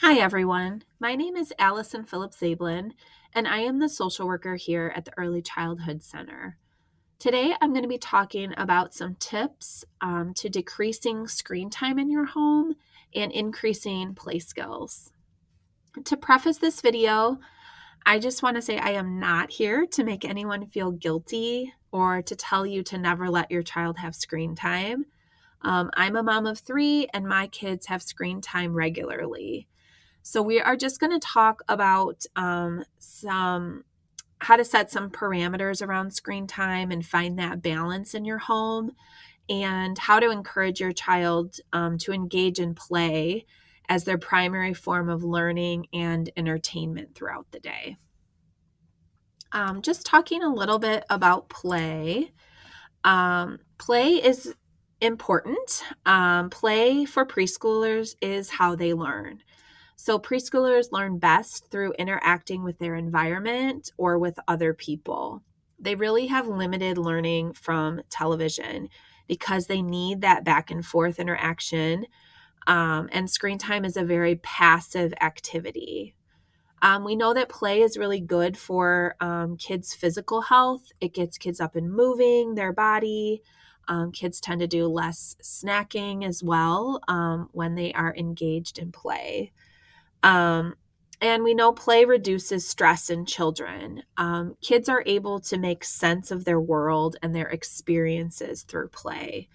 Hi, everyone. My name is Allison Phillips-Zabelin, and I am the social worker here at the Early Childhood Center. Today, I'm going to be talking about some tips to decreasing screen time in your home and increasing play skills. To preface this video, I just want to say I am not here to make anyone feel guilty or to tell you to never let your child have screen time. I'm a mom of 3, and my kids have screen time regularly. So we are just going to talk about some how to set some parameters around screen time and find that balance in your home, and how to encourage your child to engage in play as their primary form of learning and entertainment throughout the day. Just talking a little bit about play. Play is important. Play for preschoolers is how they learn. So preschoolers learn best through interacting with their environment or with other people. They really have limited learning from television because they need that back and forth interaction. And screen time is a very passive activity. We know that play is really good for kids' physical health. It gets kids up and moving their body. Kids tend to do less snacking as well when they are engaged in play. Um, and we know play reduces stress in children. Kids are able to make sense of their world and their experiences through play.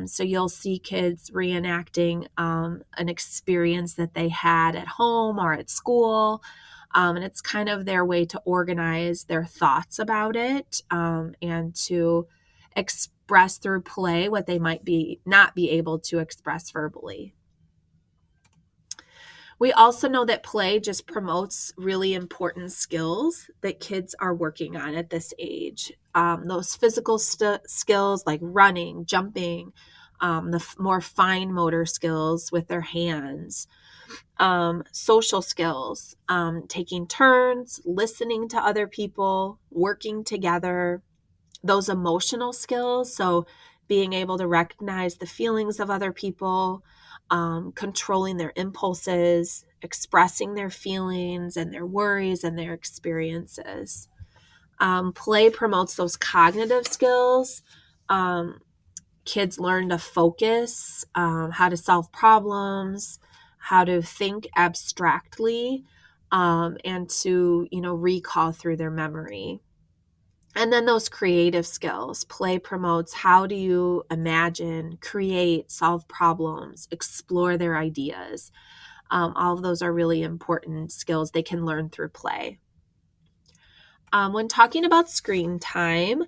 So you'll see kids reenacting an experience that they had at home or at school. And it's kind of their way to organize their thoughts about it and to express through play what they might not be able to express verbally. We also know that play just promotes really important skills that kids are working on at this age. Those physical skills like running, jumping, the more fine motor skills with their hands, social skills, taking turns, listening to other people, working together, those emotional skills. So being able to recognize the feelings of other people, controlling their impulses, expressing their feelings and their worries and their experiences. Play promotes those cognitive skills. Kids learn to focus, how to solve problems, how to think abstractly, and to, recall through their memory. And then those creative skills. Play promotes how do you imagine, create, solve problems, explore their ideas. All of those are really important skills they can learn through play. When talking about screen time,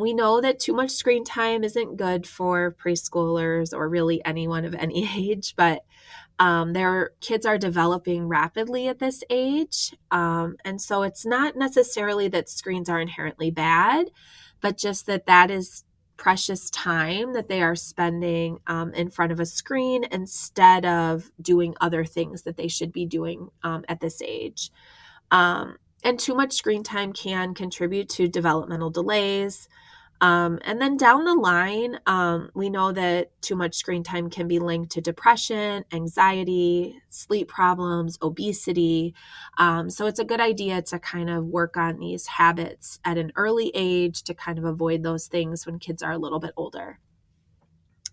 we know that too much screen time isn't good for preschoolers or really anyone of any age, but their kids are developing rapidly at this age. And so it's not necessarily that screens are inherently bad, but just that is precious time that they are spending in front of a screen instead of doing other things that they should be doing at this age. And too much screen time can contribute to developmental delays. And then down the line, we know that too much screen time can be linked to depression, anxiety, sleep problems, obesity. So it's a good idea to kind of work on these habits at an early age to kind of avoid those things when kids are a little bit older.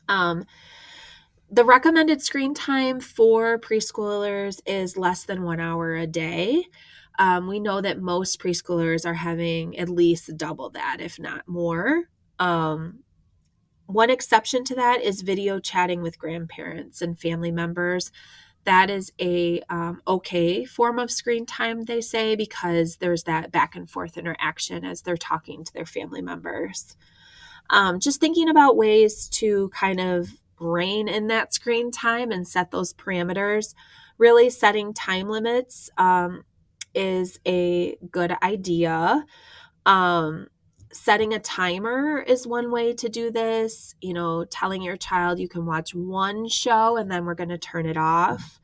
The recommended screen time for preschoolers is less than 1 hour a day. We know that most preschoolers are having at least double that, if not more. One exception to that is video chatting with grandparents and family members. That is a okay form of screen time, they say, because there's that back and forth interaction as they're talking to their family members. Just thinking about ways to kind of rein in that screen time and set those parameters. Really setting time limits is a good idea. Setting a timer is one way to do this. Telling your child you can watch one show and then we're going to turn it off.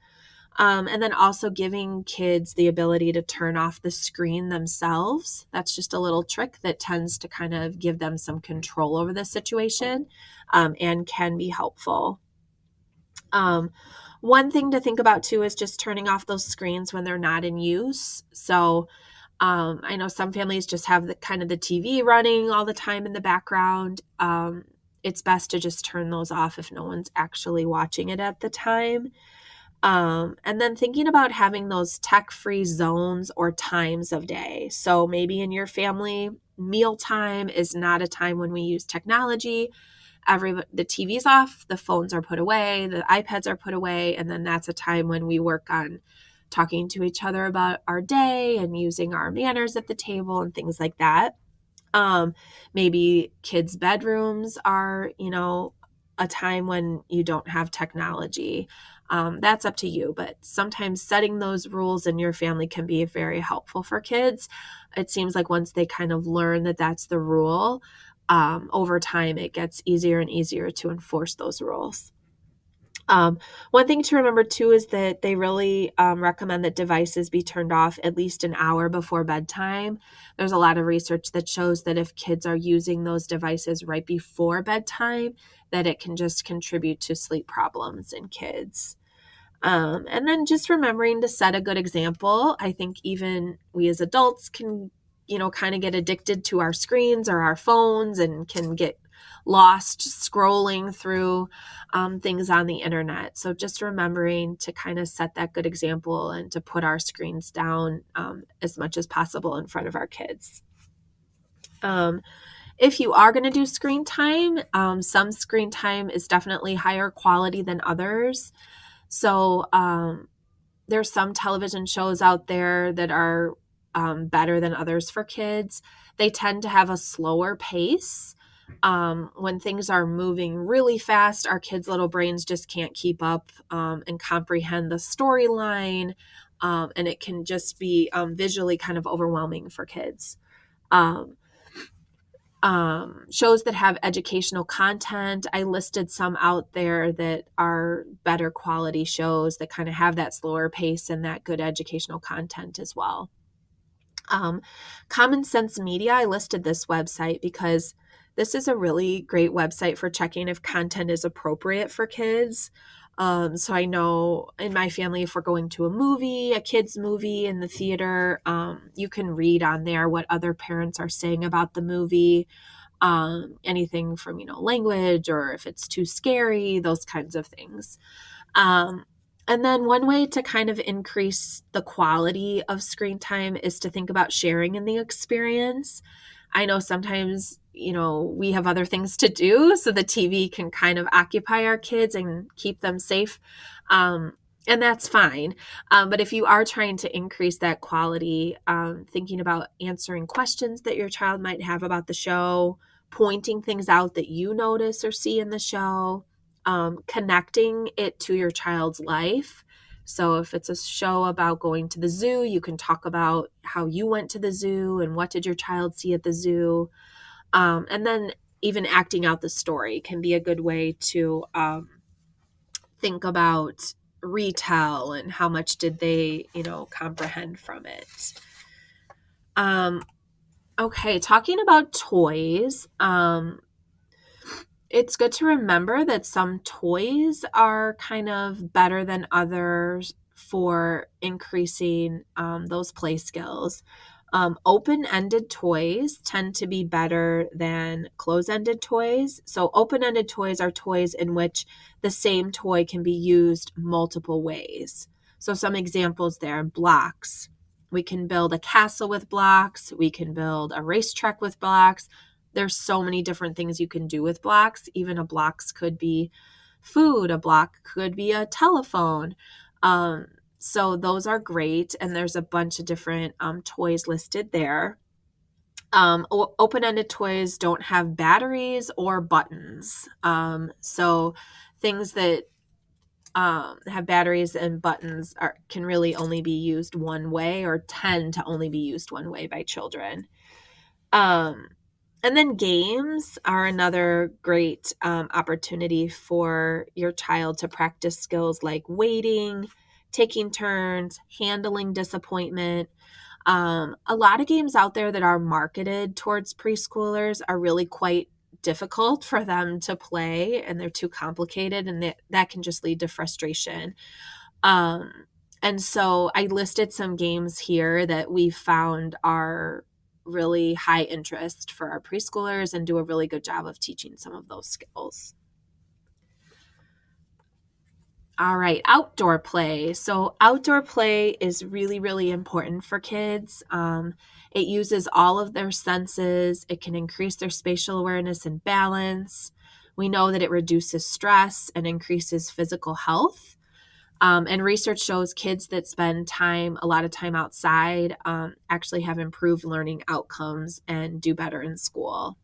And then also giving kids the ability to turn off the screen themselves. That's just a little trick that tends to kind of give them some control over the situation and can be helpful. One thing to think about too is just turning off those screens when they're not in use. So I know some families just have the kind of the TV running all the time in the background. It's best to just turn those off if no one's actually watching it at the time. And then thinking about having those tech-free zones or times of day. So maybe in your family, mealtime is not a time when we use technology. The TV's off, the phones are put away, the iPads are put away, and then that's a time when we work on talking to each other about our day and using our manners at the table and things like that. Um, Maybe kids' bedrooms are, a time when you don't have technology. That's up to you, but sometimes setting those rules in your family can be very helpful for kids. It seems like once they kind of learn that that's the rule, over time it gets easier and easier to enforce those rules. One thing to remember too is that they really recommend that devices be turned off at least an hour before bedtime. There's a lot of research that shows that if kids are using those devices right before bedtime, that it can just contribute to sleep problems in kids. And then just remembering to set a good example. I think even we as adults can, kind of get addicted to our screens or our phones and can get lost scrolling through things on the internet. So just remembering to kind of set that good example and to put our screens down as much as possible in front of our kids. If you are going to do screen time, some screen time is definitely higher quality than others. So there's some television shows out there that are better than others for kids. They tend to have a slower pace. When things are moving really fast, our kids' little brains just can't keep up and comprehend the storyline, and it can just be visually kind of overwhelming for kids. Um, Shows that have educational content. I listed some out there that are better quality shows that kind of have that slower pace and that good educational content as well. Common Sense Media, I listed this website because this is a really great website for checking if content is appropriate for kids. So I know in my family, if we're going to a kids movie in the theater, you can read on there what other parents are saying about the movie, anything from, language or if it's too scary, those kinds of things. And then one way to kind of increase the quality of screen time is to think about sharing in the experience. I know sometimes, we have other things to do, so the TV can kind of occupy our kids and keep them safe. And that's fine. But if you are trying to increase that quality, thinking about answering questions that your child might have about the show, pointing things out that you notice or see in the show, connecting it to your child's life. So if it's a show about going to the zoo, you can talk about how you went to the zoo and what did your child see at the zoo. And then even acting out the story can be a good way to think about retell and how much did they, comprehend from it. Okay, talking about toys, it's good to remember that some toys are kind of better than others for increasing those play skills. Open-ended toys tend to be better than closed-ended toys. So open-ended toys are toys in which the same toy can be used multiple ways. So some examples there: blocks. We can build a castle with blocks. We can build a racetrack with blocks. There's so many different things you can do with blocks. Even a blocks could be food. A block could be a telephone. So those are great. And there's a bunch of different toys listed there. Open-ended toys don't have batteries or buttons. So things that have batteries and buttons can really only be used one way or tend to only be used one way by children. And then games are another great opportunity for your child to practice skills like waiting, taking turns, handling disappointment. A lot of games out there that are marketed towards preschoolers are really quite difficult for them to play and they're too complicated, and that can just lead to frustration. And so I listed some games here that we found are really high interest for our preschoolers and do a really good job of teaching some of those skills. All right, outdoor play. So outdoor play is really, really important for kids. It uses all of their senses. It can increase their spatial awareness and balance. We know that it reduces stress and increases physical health. And research shows kids that spend a lot of time outside, actually have improved learning outcomes and do better in school.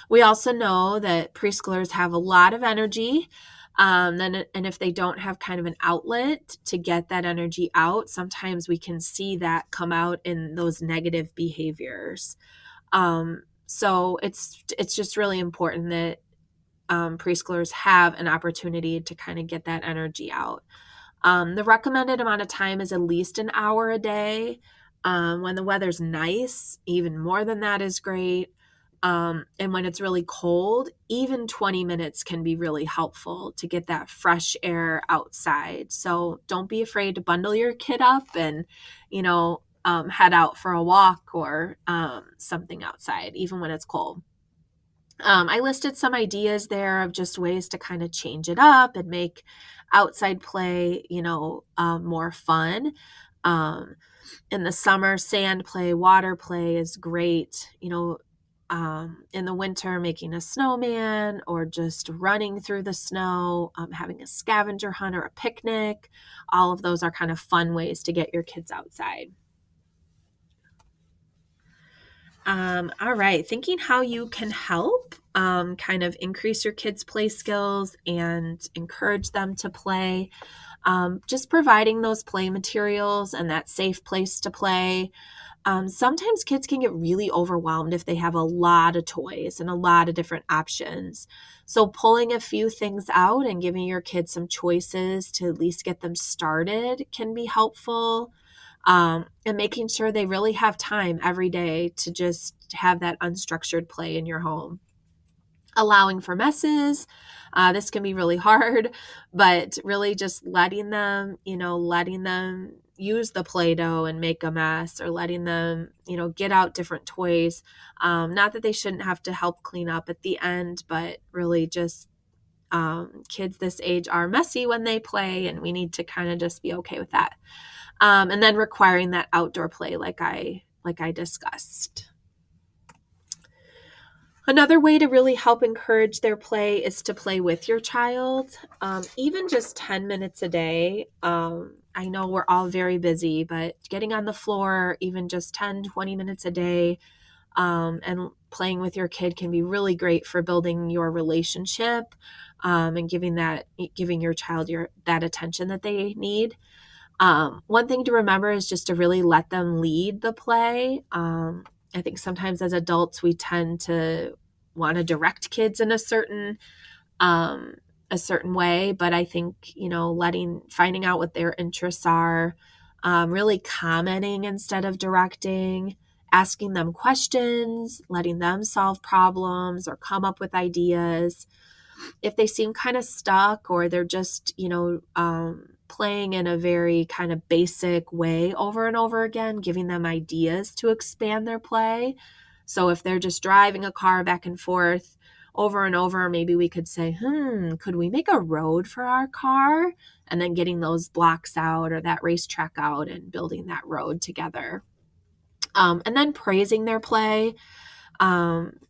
We also know that preschoolers have a lot of energy. And if they don't have kind of an outlet to get that energy out, sometimes we can see that come out in those negative behaviors. So it's just really important that preschoolers have an opportunity to kind of get that energy out. The recommended amount of time is at least an hour a day. When the weather's nice, even more than that is great. And when it's really cold, even 20 minutes can be really helpful to get that fresh air outside. So don't be afraid to bundle your kid up and, head out for a walk or something outside, even when it's cold. I listed some ideas there of just ways to kind of change it up and make outside play, more fun. In the summer, sand play, water play is great. In the winter, making a snowman or just running through the snow, having a scavenger hunt or a picnic. All of those are kind of fun ways to get your kids outside. All right, thinking how you can help kind of increase your kids' play skills and encourage them to play. Just providing those play materials and that safe place to play. Sometimes kids can get really overwhelmed if they have a lot of toys and a lot of different options. So pulling a few things out and giving your kids some choices to at least get them started can be helpful. And making sure they really have time every day to just have that unstructured play in your home. Allowing for messes. This can be really hard, but really just letting them use the Play-Doh and make a mess, or letting them, get out different toys. Not that they shouldn't have to help clean up at the end, but really just kids this age are messy when they play, and we need to kind of just be okay with that. And then requiring that outdoor play like I discussed. Another way to really help encourage their play is to play with your child, even just 10 minutes a day. I know we're all very busy, but getting on the floor, even just 10, 20 minutes a day, and playing with your kid can be really great for building your relationship, and giving your child that attention that they need. One thing to remember is just to really let them lead the play. I think sometimes as adults, we tend to want to direct kids in a certain way, but I think, finding out what their interests are, really commenting instead of directing, asking them questions, letting them solve problems or come up with ideas. If they seem kind of stuck, or they're just, playing in a very kind of basic way over and over again, giving them ideas to expand their play. So if they're just driving a car back and forth over and over, maybe we could say, could we make a road for our car? And then getting those blocks out or that racetrack out and building that road together. And then praising their play.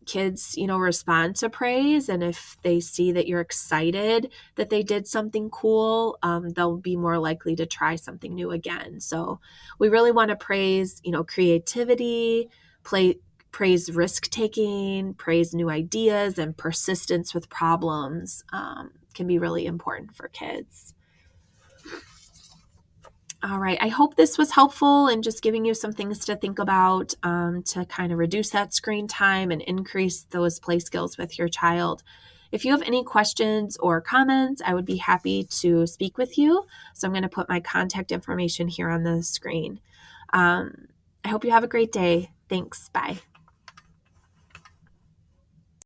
Kids, respond to praise. And if they see that you're excited that they did something cool, they'll be more likely to try something new again. So we really want to praise, creativity, praise risk-taking, praise new ideas, and persistence with problems can be really important for kids. All right. I hope this was helpful in just giving you some things to think about to kind of reduce that screen time and increase those play skills with your child. If you have any questions or comments, I would be happy to speak with you. So I'm going to put my contact information here on the screen. I hope you have a great day. Thanks. Bye.